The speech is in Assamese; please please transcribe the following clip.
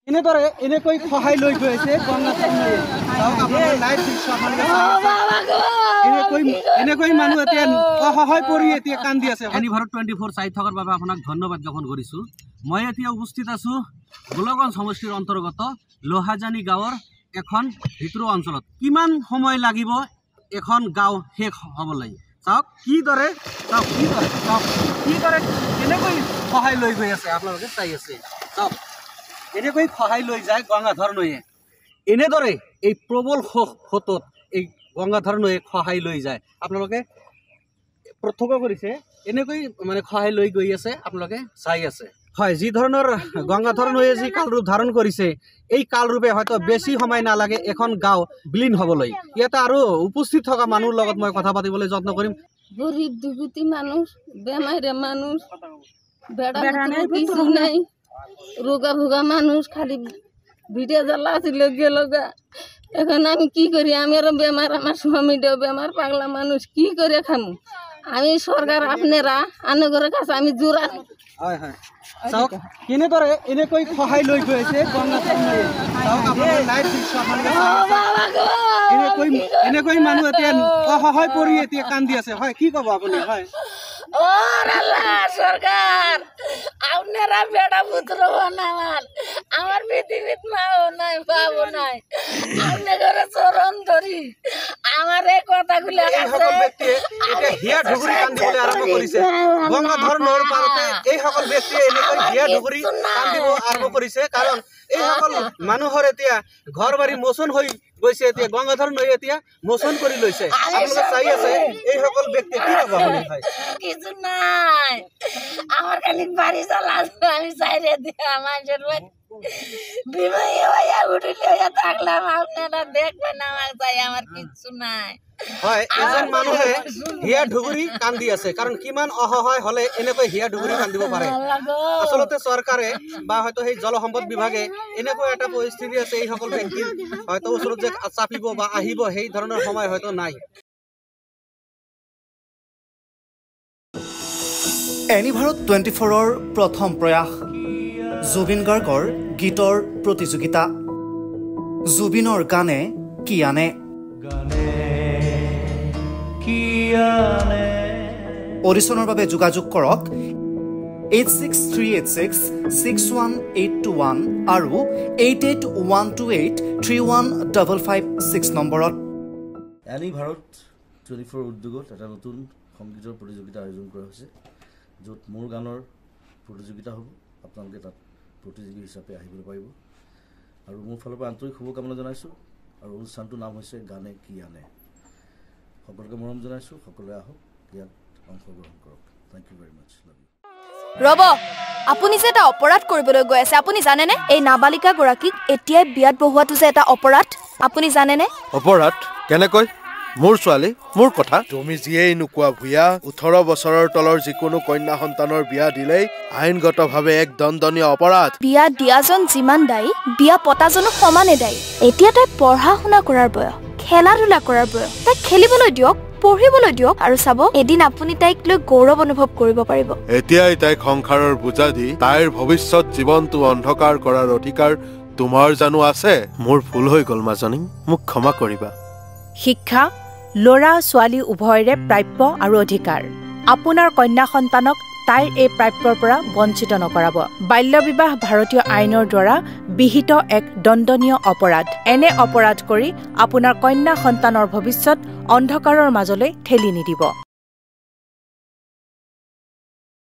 এনেদৰে এনেকৈ সহায় লৈ গৈ আছে এনেকৈ মানুহ এতিয়া অসহায় পৰি এতিয়া কান্দি আছে। এনি ভাৰত 24 চাই থকাৰ বাবে আপোনাক ধন্যবাদ জ্ঞাপন কৰিছোঁ। মই এতিয়া উপস্থিত আছোঁ গোলগঞ্জ সমষ্টিৰ অন্তৰ্গত লোহাজানি গাঁৱৰ এখন ভিতৰুৱা অঞ্চলত। কিমান সময় লাগিব এখন গাঁও শেষ হ'বলৈ? চাওক কিদৰে এনেকৈ সহায় লৈ গৈ আছে, আপোনালোকে চাই আছে। চাওক এনেকৈ সহায় লৈ যায় গংগাধৰ নৈয়ে। এনেদৰে এই প্ৰবল সোঁতত এই গংগাধৰ নৈয়ে সহায় লৈ যায়, আপোনালোকে প্ৰত্যক্ষ কৰিছে। এনেকৈ মানে সহায় লৈ গৈ আছে, আপোনালোকে চাই আছে। হয়, যি ধৰণৰ গংগাধৰ নৈয়ে যি কালৰূপ ধাৰণ কৰিছে, এই কালৰূপে হয়তো বেছি সময় নালাগে এখন গাঁও বিলীন হ'বলৈ। ইয়াতে আৰু উপস্থিত থকা মানুহৰ লগত মই কথা পাতিবলৈ যত্ন কৰিম। গরিব দুগুতি মানুষ, বেমারে মানুষ, বেড়া কিছু নাই, রোগা ভোগা মানুষ, খালি ভিডিও জ্বালা ছিল গেল গা। এখন আমি কি করি? আমিও বেমার, আমার স্বামীটাও বেমার, পাগলা মানুষ, কি করে খামু? আমি সরকার আপনারা আনুগরের কাছে আমি জোরা। হয় হয়, চাওক কেনেদৰে এনেকৈ সহায় লৈ গৈ আছে গংগাধৰ নৈয়ে। চাওক আপোনাৰ লাইভ দৃশ্য এনেকৈ মানুহ এতিয়া অসহায় পৰি এতিয়া কান্দি আছে। হয়, কি ক'ব আপুনি? হয় সরকার আপনারা বেড়া পুত্র বানাবার, আমার পৃথিবীত মাও নাই বাবু নাই, আপনি ঘরে চরণ ধরি আমার এই কথাগুলো হিয়া ঢুগুৰি কান্দিবলৈ আৰম্ভ কৰিছে। গংগাধৰ নৈৰ পাৰতে এইসকল ব্যক্তিয়ে এনেকৈ হিয়া ঢুগুৰি কান্দিব আৰম্ভ কৰিছে, কাৰণ এইসকল মানুহৰ এতিয়া ঘৰ বাৰী মোচন হৈ গৈছে। এতিয়া গংগাধৰ নৈ এতিয়া মোচন কৰি লৈছে, আপোনালোকে চাই আছে। এইসকল ব্যক্তি কি ক'ব আপুনি? হয়, কিছু নাই, আমার খালি বাড়ি চালা আমি চাইরে দিয়া মানুষের বিবাহ হইয়া উঠিলে হইয়া থাকলাম, আপনারা দেখবেন আমার চাই, আমার কিছু নাই। হয়, এজন মানুহে হিয়া ঢুগুৰি কান্দি আছে, কাৰণ কিমান অসহায় হলে এনেকৈ হিয়া ঢুগুৰি কান্দিব পাৰে। আচলতে চৰকাৰে বা হয়তো সেই জলসম্পদ বিভাগে এনেকুৱা এটা পৰিস্থিতি আছে, এইসকল ব্যক্তি হয়তো ওচৰত যে চাপিব বা আহিব সেই ধৰণৰ সময় হয়তো নাই। এনি ভাৰত 24ৰ প্ৰথম প্ৰয়াস জুবিন গাৰ্গৰ গীতৰ প্ৰতিযোগিতা। জুবিনৰ গানে কি আনে? অডিশ্যনৰ বাবে যোগাযোগ কৰক 8638661821 আৰু 8812831556 নম্বৰত। এনি ভাৰত 24 উদ্যোগত এটা নতুন সংগীতৰ প্ৰতিযোগিতা আয়োজন কৰা হৈছে, য'ত মোৰ গানৰ প্ৰতিযোগিতা হ'ব। আপোনালোকে তাত প্ৰতিযোগী হিচাপে আহিবলৈ পাৰিব, আৰু মোৰ ফালৰ পৰা আন্তৰিক শুভকামনা জনাইছোঁ। আৰু অনুষ্ঠানটোৰ নাম হৈছে গানে কি আনে। সকলোকে মৰম জনাইছোঁ, সকলোৱে আহক, ইয়াত অংশগ্ৰহণ কৰক। Thank you very much, love you. ৰব, আপুনি যে এটা অপৰাধ কৰিবলৈ গৈ আছে, আপুনি জানেনে? এই নাবালিকা গৰাকীক এতিয়াই বিয়াত বহুৱাটো যে এটা অপৰাধ, আপুনি জানেনে? অপৰাধ কেনেকৈ? মোৰ ছোৱালী, মোৰ কথা। তুমি যিয়েই নোকোৱা ভূঞা, 18 বছৰৰ তলৰ যিকোনো কন্যা সন্তানৰ বিয়া দিলেই আইনগতভাৱে এক দণ্ডনীয় অপৰাধ। বিয়া দিয়াজন যিমান দায়ী, বিয়া পতাজনো সমানে দায়ী। এতিয়া তাই পঢ়া শুনা কৰাৰ বয়স, খেলা ধূলা কৰাৰ বয়স। তাইক খেলিবলৈ দিয়ক, পঢ়িবলৈ দিয়ক, আৰু চাব এদিন আপুনি তাইক লৈ গৌৰৱ অনুভৱ কৰিব পাৰিব। এতিয়াই তাইক সংসাৰৰ বোজা দি তাইৰ ভৱিষ্যত জীৱনটো অন্ধকাৰ কৰাৰ অধিকাৰ তোমাৰ জানো আছে? মোৰ ভুল হৈ গ'ল মাজনী, মোক ক্ষমা কৰিবা। শিক্ষা ল'ৰা ছোৱালী উভয়ৰে প্ৰাপ্য আৰু অধিকাৰ। আপোনাৰ কন্যা সন্তানক তাইৰ এই প্ৰাপ্যৰ পৰা বঞ্চিত নকৰাব। বাল্য বিবাহ ভাৰতীয় আইনৰ দ্বাৰা বিহিত এক দণ্ডনীয় অপৰাধ। এনে অপৰাধ কৰি আপোনাৰ কন্যা সন্তানৰ ভৱিষ্যত অন্ধকাৰৰ মাজলৈ ঠেলি নিদিব।